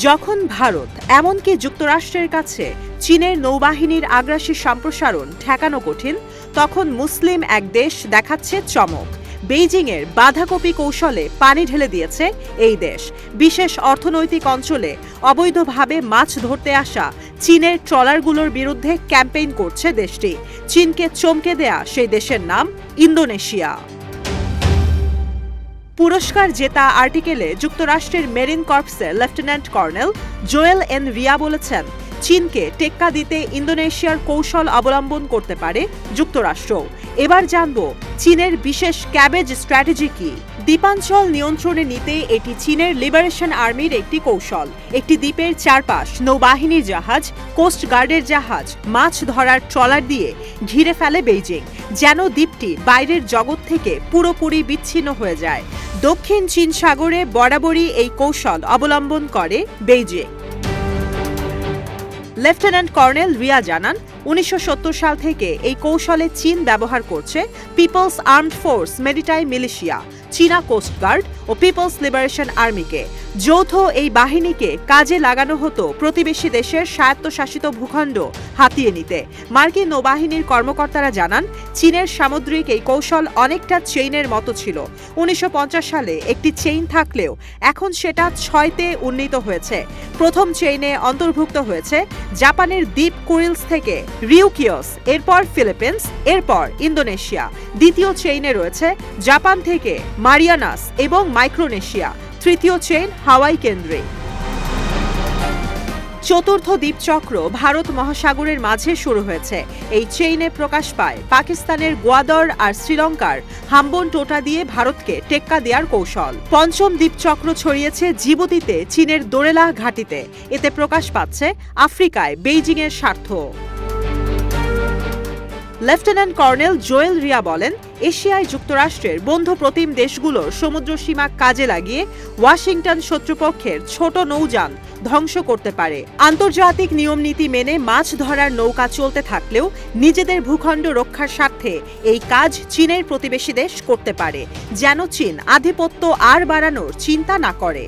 যখন ভারত এমনকি যুক্তরাষ্ট্রের কাছে চীনের নৌবাহিনীর আগ্রাসী সম্প্রসারণ ঠেকানো কঠিন, তখন মুসলিম এক দেশ দেখাচ্ছে চমক। বেইজিংয়ের বাঁধাকপি কৌশলে পানি ঢেলে দিয়েছে এই দেশ। বিশেষ অর্থনৈতিক অঞ্চলে অবৈধভাবে মাছ ধরতে আসা চীনের ট্রলারগুলোর বিরুদ্ধে ক্যাম্পেইন করছে দেশটি। চীনকে চমকে দেয়া সেই দেশের নাম ইন্দোনেশিয়া। পুরস্কার জেতা আর্টিকেলে যুক্তরাষ্ট্রের মেরিন কর্পসের lieutenant colonel Joel N Rhea বলেছেন, চীনকে টেক্কা দিতে ইন্দোনেশিয়ার কৌশল অবলম্বন করতে পারে যুক্তরাষ্ট্র। এবার জানব চীনের বিশেষ ক্যাবেজ স্ট্র্যাটেজি কি। দ্বীপাঞ্চল নিয়ন্ত্রণে নিতে এটি চীনের লিবারেশন আর্মির একটি কৌশল। একটি দ্বীপের চারপাশ নৌবাহিনীর জাহাজ, কোস্ট গার্ডের জাহাজ, মাছ ধরার ট্রলার দিয়ে ঘিরে ফেলে বেইজিং, যেন দ্বীপটি বাইরের জগৎ থেকে পুরোপুরি বিচ্ছিন্ন হয়ে যায়। দক্ষিণ চীন সাগরে বরাবরই এই কৌশল অবলম্বন করে বেইজিং। লেফটেন্যান্ট কর্নেল রিয়া জানান, 1970 সাল থেকে এই কৌশলে চীন ব্যবহার করছে people's armed force maritime militia, চীনা কোস্টগার্ড ও পিপলস লিবারেশন আর্মিকে। যৌথ এই বাহিনীকে কাজে লাগানো হতো প্রতিবেশী দেশের স্বায়ত্তশাসিত ভূখণ্ড হাতিয়ে নিতে। মার্কিন নৌবাহিনীর কর্মকর্তারা জানান, চীনের সামুদ্রিক এই কৌশল অনেকটা চেইনের মতো ছিল। 1950 সালে একটি চেইন থাকলেও এখন সেটা 6তে উন্নীত হয়েছে। প্রথম চেইনে অন্তর্ভুক্ত হয়েছে জাপানের দ্বীপ কুরিলস থেকে রিউকিয়স, এরপর ফিলিপিন্স, এরপর ইন্দোনেশিয়া। দ্বিতীয় চেইনে রয়েছে জাপান থেকে মারিয়ানাস এবং মাইক্রোনেশিয়া। তৃতীয় চেইন হাওয়াই কেন্দ্রে। চতুর্থ দ্বীপচক্র ভারত মহাসাগরের মাঝে শুরু হয়েছে। এই চেইনে প্রকাশ পায় পাকিস্তানের গোয়াদর আর শ্রীলঙ্কার হাম্বন টোটা দিয়ে ভারতকে টেক্কা দেওয়ার কৌশল। পঞ্চম দ্বীপচক্র ছড়িয়েছে জিবুতিতে চীনের দোরেলা ঘাঁটিতে। এতে প্রকাশ পাচ্ছে আফ্রিকায় বেইজিংয়ের স্বার্থ। লেফটেন্যান্ট কর্নেল জোয়েল রিয়া বলেন, এশিয়ায় যুক্তরাষ্ট্রের বন্ধু প্রতিম দেশগুলোর সমুদ্র সীমা কাজে লাগিয়ে ওয়াশিংটন শত্রুপক্ষের ছোট নৌযান ধ্বংস করতে পারে। আন্তর্জাতিক নিয়মনীতি মেনে মাছ ধরার নৌকা চলতে থাকলেও নিজেদের ভূখণ্ড রক্ষার স্বার্থে এই কাজ চীনের প্রতিবেশী দেশ করতে পারে, যেন চীন আধিপত্য আর বাড়ানোর চিন্তা না করে।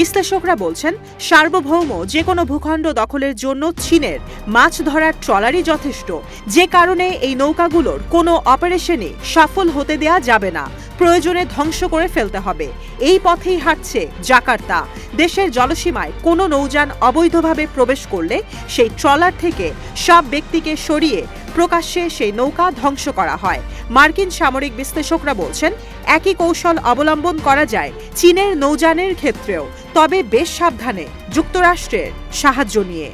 বিশ্লেষকরা বলছেন, সার্বভৌম যে কোনো ভূখণ্ড দখলের জন্য চীনের মাছ ধরার ট্রলারই যথেষ্ট, যে কারণে এই নৌকাগুলোর কোনো অপারেশনই সফল হতে দেয়া যাবে না। প্রয়োজনে ধ্বংস করে ফেলতে হবে। এই পথেই হাঁটছে জাকার্তা। দেশের জলসীমায় কোনো নৌযান অবৈধভাবে প্রবেশ করলে সেই ট্রলার থেকে সব ব্যক্তিকে সরিয়ে প্রকাশ্যে সেই নৌকা ধ্বংস করা হয়। মার্কিন সামরিক বিশ্লেষকরা বলছেন, একই কৌশল অবলম্বন করা যায় চীনের নৌযানের ক্ষেত্রেও, তবে বেশ সাবধানে, যুক্তরাষ্ট্রের সাহায্য নিয়ে।